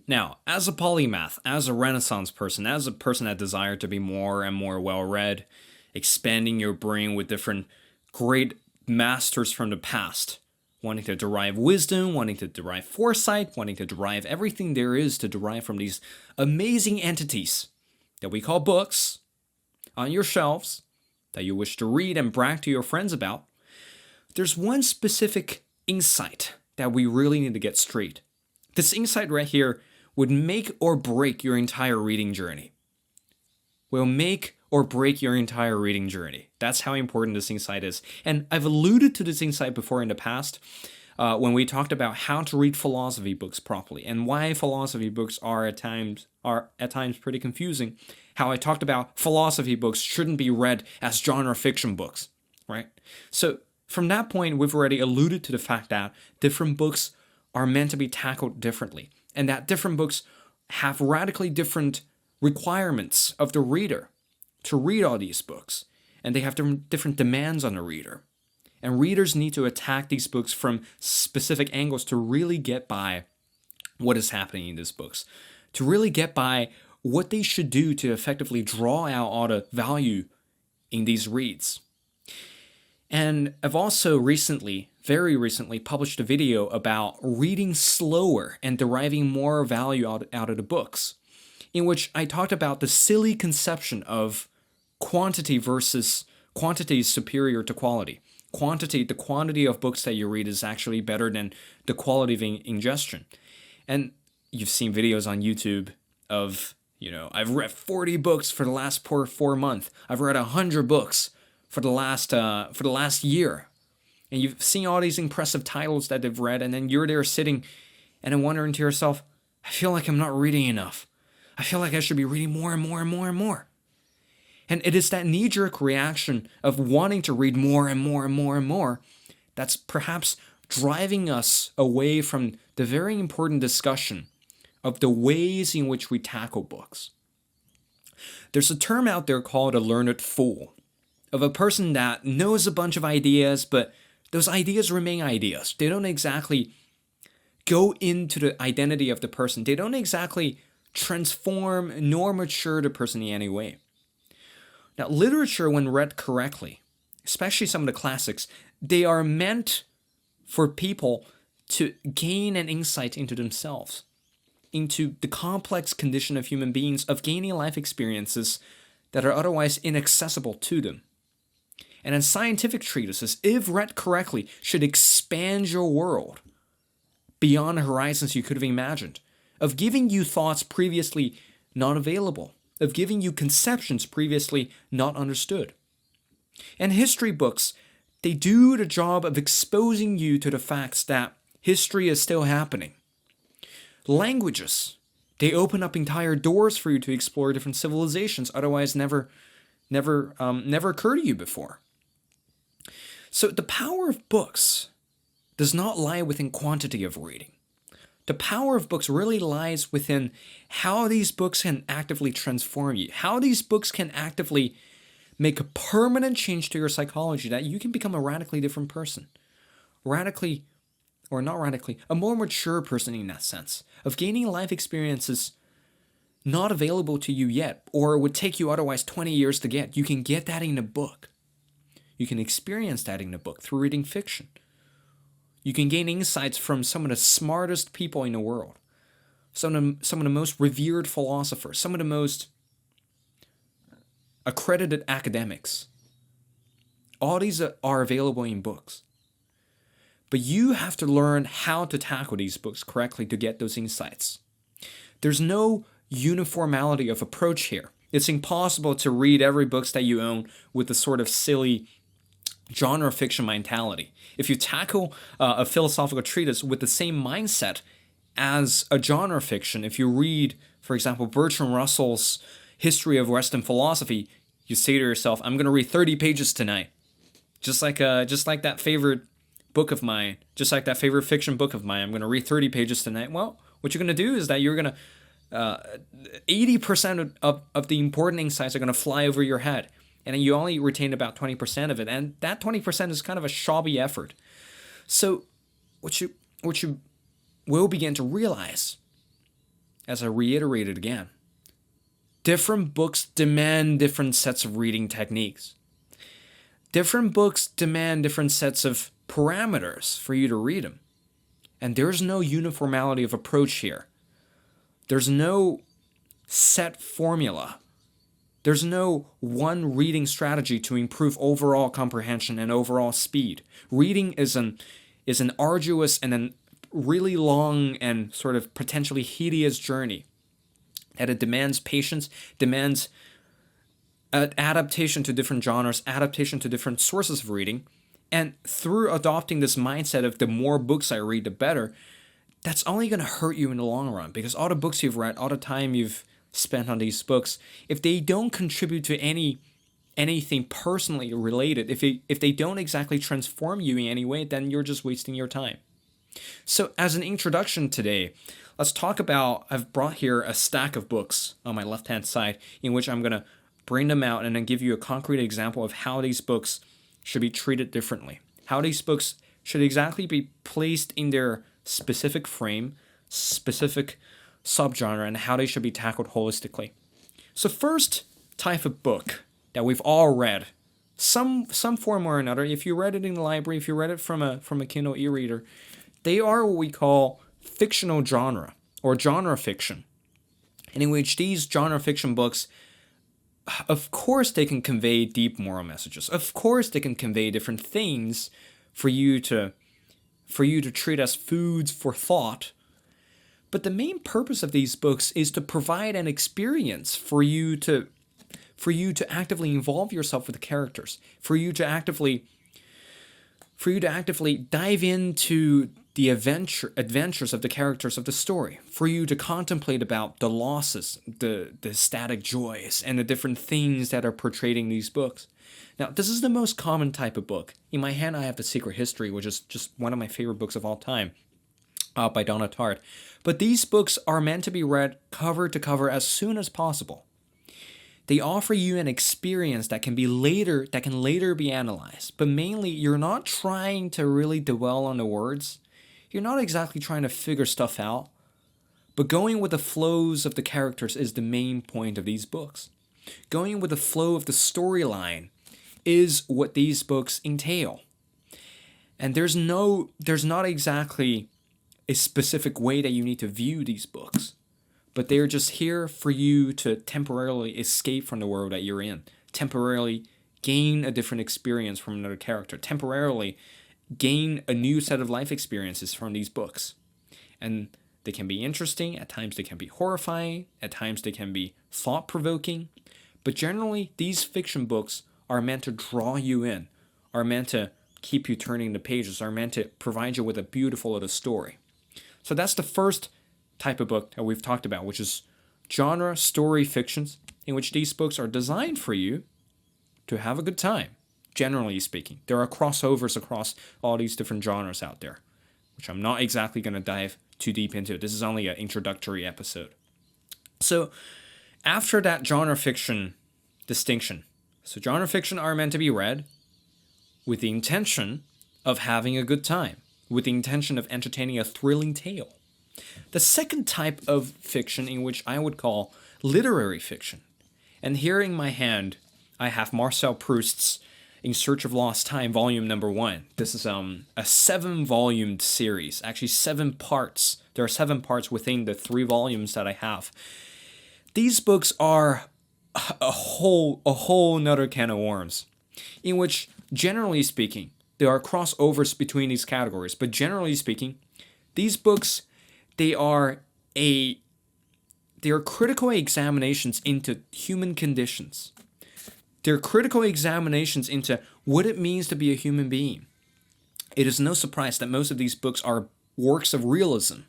Now, as a polymath, as a Renaissance person, as a person that desired to be more and more well-read, expanding your brain with different great masters from the past, wanting to derive wisdom, wanting to derive foresight, wanting to derive everything there is to derive from these amazing entities that we call books on your shelves that you wish to read and brag to your friends about, there's one specific insight that we really need to get straight. This insight right here would make or break your entire reading journey. Will make or break your entire reading journey. That's how important this insight is. And I've alluded to this insight before in the past when we talked about how to read philosophy books properly and why philosophy books are at times pretty confusing. How I talked about philosophy books shouldn't be read as genre fiction books, right? So from that point, we've already alluded to the fact that different books are meant to be tackled differently, and that different books have radically different requirements of the reader to read all these books, and they have different demands on the reader. And readers need to attack these books from specific angles to really get by what is happening in these books, to really get by what they should do to effectively draw out all the value in these reads. And I've also very recently, published a video about reading slower and deriving more value out of the books, in which I talked about the silly conception of quantity versus quantity is superior to quality. The quantity of books that you read is actually better than the quality of ingestion. And you've seen videos on YouTube of, I've read 40 books for the last 4 months. I've read 100 books for the last year. And you've seen all these impressive titles that they've read, and then you're there sitting and then wondering to yourself, I feel like I'm not reading enough. I feel like I should be reading more and more and more and more. And it is that knee-jerk reaction of wanting to read more and more and more and more that's perhaps driving us away from the very important discussion of the ways in which we tackle books. There's a term out there called a learned fool, of a person that knows a bunch of ideas, but those ideas remain ideas. They don't exactly go into the identity of the person. They don't exactly transform nor mature the person in any way. Now, literature, when read correctly, especially some of the classics, they are meant for people to gain an insight into themselves, into the complex condition of human beings, of gaining life experiences that are otherwise inaccessible to them. And in scientific treatises, if read correctly, should expand your world beyond the horizons you could have imagined, of giving you thoughts previously not available, of giving you conceptions previously not understood. And history books, they do the job of exposing you to the facts that history is still happening. Languages, they open up entire doors for you to explore different civilizations otherwise never occurred to you before. So the power of books does not lie within quantity of reading. The power of books really lies within how these books can actively transform you, how these books can actively make a permanent change to your psychology, that you can become a radically different person. A more mature person in that sense, of gaining life experiences not available to you yet, or would take you otherwise 20 years to get. You can get that in a book. You can experience that in a book through reading fiction. You can gain insights from some of the smartest people in the world, some of the most revered philosophers, some of the most accredited academics. All these are available in books. But you have to learn how to tackle these books correctly to get those insights. There's no uniformity of approach here. It's impossible to read every book that you own with a sort of silly genre fiction mentality. If you tackle a philosophical treatise with the same mindset as a genre fiction, if you read, for example, Bertrand Russell's History of Western Philosophy, you say to yourself, I'm going to read 30 pages tonight. Just like that favorite book of mine, just like that favorite fiction book of mine, I'm going to read 30 pages tonight. Well, what you're going to do is that you're going to 80% of the important insights are going to fly over your head. And then you only retain about 20% of it. And that 20% is kind of a shabby effort. So what you will begin to realize as I reiterated again, different books demand different sets of reading techniques. Different books demand different sets of parameters for you to read them. And there's no uniformity of approach here. There's no set formula. There's no one reading strategy to improve overall comprehension and overall speed. Reading is an arduous and a really long and sort of potentially hideous journey. And it demands patience, demands adaptation to different genres, adaptation to different sources of reading. And through adopting this mindset of the more books I read, the better, that's only going to hurt you in the long run, because all the books you've read, all the time you've spent on these books, if they don't contribute to anything personally related, if they don't exactly transform you in any way, then you're just wasting your time. So as an introduction today, let's talk about, I've brought here a stack of books on my left-hand side in which I'm going to bring them out and then give you a concrete example of how these books should be treated differently. How these books should exactly be placed in their specific frame, specific subgenre, and how they should be tackled holistically. So first type of book that we've all read, some form or another, if you read it in the library, if you read it from a Kindle e-reader, they are what we call fictional genre, or genre fiction, and in which these genre fiction books, of course they can convey deep moral messages. Of course they can convey different things for you to treat as foods for thought. But the main purpose of these books is to provide an experience for you to actively involve yourself with the characters, for you to actively dive into the adventures of the characters of the story, for you to contemplate about the losses, the static joys, and the different things that are portrayed in these books. Now, this is the most common type of book. In my hand, I have The Secret History, which is just one of my favorite books of all time, by Donna Tartt. But these books are meant to be read cover to cover as soon as possible. They offer you an experience that can later be analyzed. But mainly, you're not trying to really dwell on the words. You're not exactly trying to figure stuff out. But going with the flows of the characters is the main point of these books. Going with the flow of the storyline is what these books entail. And there's not exactly a specific way that you need to view these books, but they're just here for you to temporarily escape from the world that you're in, temporarily gain a different experience from another character, temporarily gain a new set of life experiences from these books. And they can be interesting, at times they can be horrifying, at times they can be thought-provoking, but generally these fiction books are meant to draw you in, are meant to keep you turning the pages, are meant to provide you with a beautiful little story. So that's the first type of book that we've talked about, which is genre story fictions, in which these books are designed for you to have a good time, generally speaking. There are crossovers across all these different genres out there, which I'm not exactly going to dive too deep into. This is only an introductory episode. So after that genre fiction distinction, so genre fiction are meant to be read with the intention of having a good time, with the intention of entertaining a thrilling tale. The second type of fiction, in which I would call literary fiction, and here in my hand I have Marcel Proust's In Search of Lost Time, volume number 1. This is a 7-volume series, actually 7 parts. There are 7 parts within the 3 volumes that I have. These books are a whole nother can of worms, in which, generally speaking, there are crossovers between these categories, but generally speaking, these books, they are critical examinations into human conditions. They're critical examinations into what it means to be a human being. It is no surprise that most of these books are works of realism,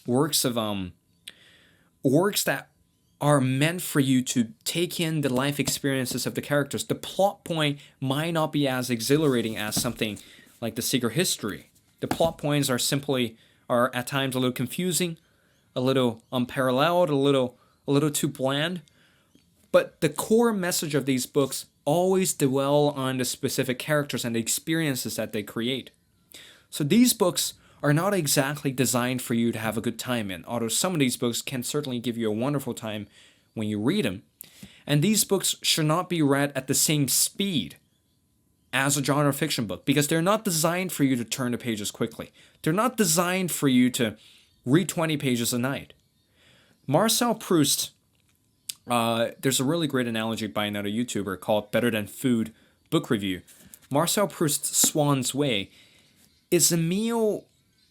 works that are meant for you to take in the life experiences of the characters. The plot point might not be as exhilarating as something like The Secret History. The plot points are at times a little confusing, a little unparalleled, a little too bland. But the core message of these books always dwell on the specific characters and the experiences that they create. So these books are not exactly designed for you to have a good time in, although some of these books can certainly give you a wonderful time when you read them. And these books should not be read at the same speed as a genre fiction book, because they're not designed for you to turn the pages quickly. They're not designed for you to read 20 pages a night. Marcel Proust, there's a really great analogy by another YouTuber called Better Than Food Book Review. Marcel Proust's Swan's Way is a meal,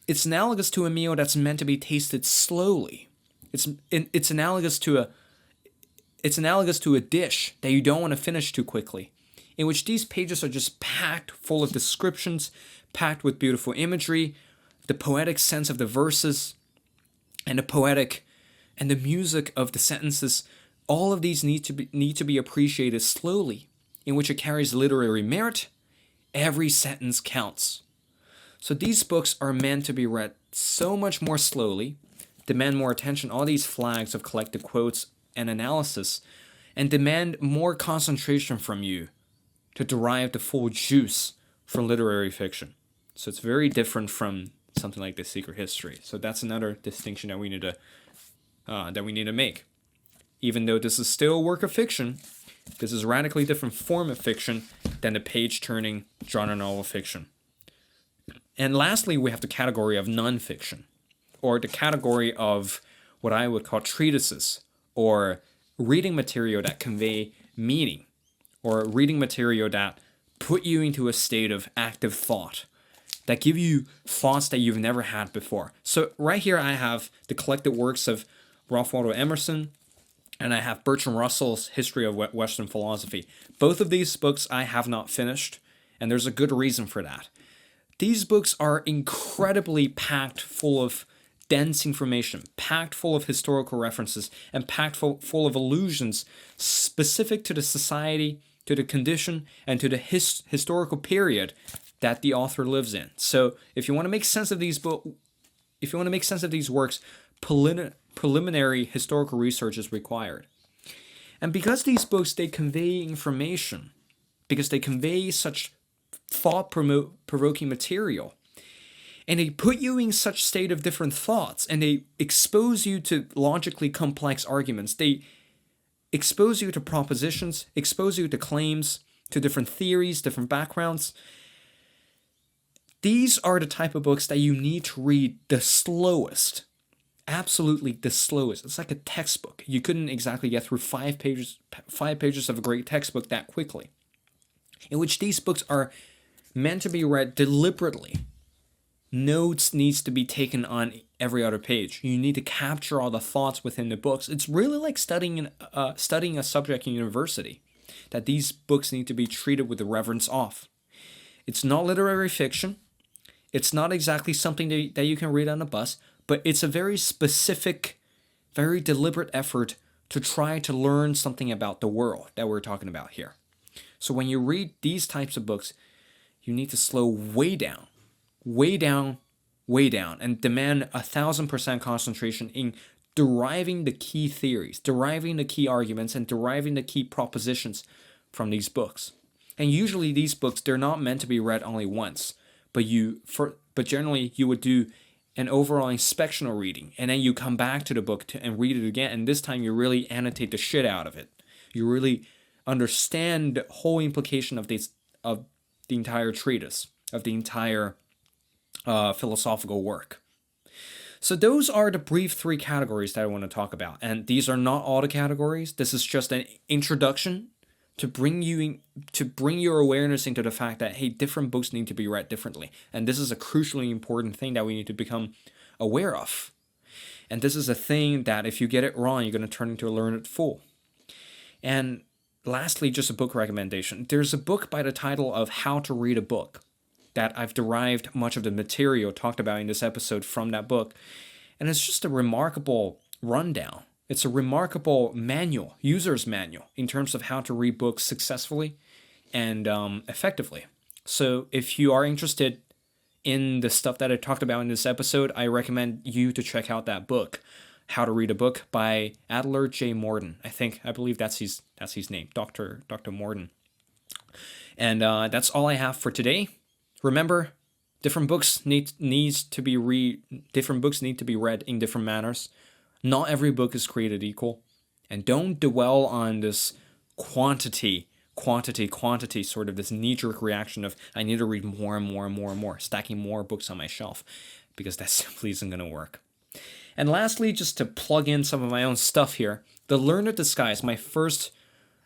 it's analogous to a meal that's meant to be tasted slowly. It's analogous to a dish that you don't want to finish too quickly, in which these pages are just packed full of descriptions, packed with beautiful imagery, the poetic sense of the verses, and the music of the sentences. All of these need to be appreciated slowly, in which it carries literary merit. Every sentence counts. So these books are meant to be read so much more slowly, demand more attention, all these flags of collected quotes and analysis, and demand more concentration from you to derive the full juice from literary fiction. So it's very different from something like The Secret History. So that's another distinction that we need to make. Even though this is still a work of fiction, this is a radically different form of fiction than the page-turning genre novel fiction. And lastly, we have the category of nonfiction, or the category of what I would call treatises, or reading material that convey meaning, or reading material that put you into a state of active thought, that give you thoughts that you've never had before. So right here I have the collected works of Waldo Emerson, and I have Bertrand Russell's History of Western Philosophy. Both of these books I have not finished, and there's a good reason for that. These books are incredibly packed full of dense information, packed full of historical references, and packed full of allusions specific to the society, to the condition, and to the historical period that the author lives in. So if you want to make sense of these works, preliminary historical research is required. And because these books, they convey information, because they convey such thought-provoking material, and they put you in such state of different thoughts, and they expose you to logically complex arguments. They expose you to propositions, expose you to claims, to different theories, different backgrounds. These are the type of books that you need to read the slowest. Absolutely the slowest. It's like a textbook. You couldn't exactly get through 5 pages of a great textbook that quickly. In which these books are meant to be read deliberately. Notes needs to be taken on every other page. You need to capture all the thoughts within the books. It's really like studying a subject in university, that these books need to be treated with the reverence of. It's not literary fiction. It's not exactly something that you can read on a bus, but it's a very specific, very deliberate effort to try to learn something about the world that we're talking about here. So when you read these types of books, you need to slow way down, and demand 1,000% concentration in deriving the key theories, deriving the key arguments, and deriving the key propositions from these books. And usually these books, they're not meant to be read only once, but generally you would do an overall inspectional reading, and then you come back to the book and read it again, and this time you really annotate the shit out of it. You really understand the whole implication of the entire treatise, of the entire philosophical work. So those are the brief 3 categories that I want to talk about, and these are not all the categories. This is just an introduction to bring your awareness into the fact that, hey, different books need to be read differently, and this is a crucially important thing that we need to become aware of. And this is a thing that if you get it wrong, you're going to turn into a learned fool. And lastly, just a book recommendation. There's a book by the title of How to Read a Book that I've derived much of the material talked about in this episode from that book, and it's just a remarkable rundown. It's a remarkable manual, user's manual, in terms of how to read books successfully and effectively. So if you are interested in the stuff that I talked about in this episode, I recommend you to check out that book, How to Read a Book by Adler J. Morden. I believe that's his name, Dr. Morden. And that's all I have for today. Remember, Different books different books need to be read in different manners. Not every book is created equal. And don't dwell on this quantity, sort of this knee-jerk reaction of I need to read more and more and more and more, stacking more books on my shelf, because that simply isn't going to work. And lastly, just to plug in some of my own stuff here, The Learned Disguise, my first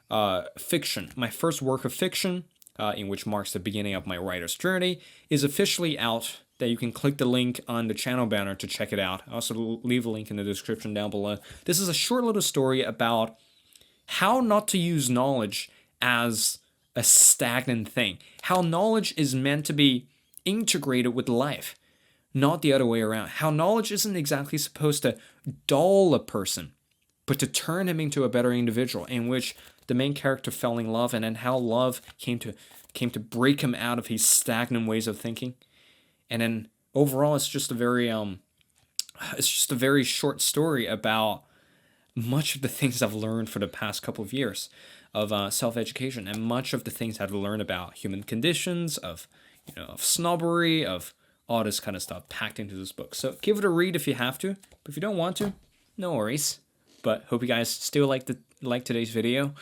work of fiction, in which marks the beginning of my writer's journey, is officially out. That you can click the link on the channel banner to check it out. I'll also leave a link in the description down below. This is a short little story about how not to use knowledge as a stagnant thing. How knowledge is meant to be integrated with life, not the other way around. How knowledge isn't exactly supposed to dull a person, but to turn him into a better individual, in which the main character fell in love, and then how love came to break him out of his stagnant ways of thinking. And then overall, it's just a very short story about much of the things I've learned for the past couple of years of self-education, and much of the things I've learned about human conditions, of snobbery, of all this kind of stuff packed into this book. So give it a read if you have to, but if you don't want to, no worries. But hope you guys still like today's video.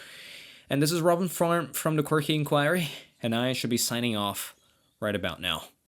And this is Robin from the Quirky Inquiry, and I should be signing off right about now.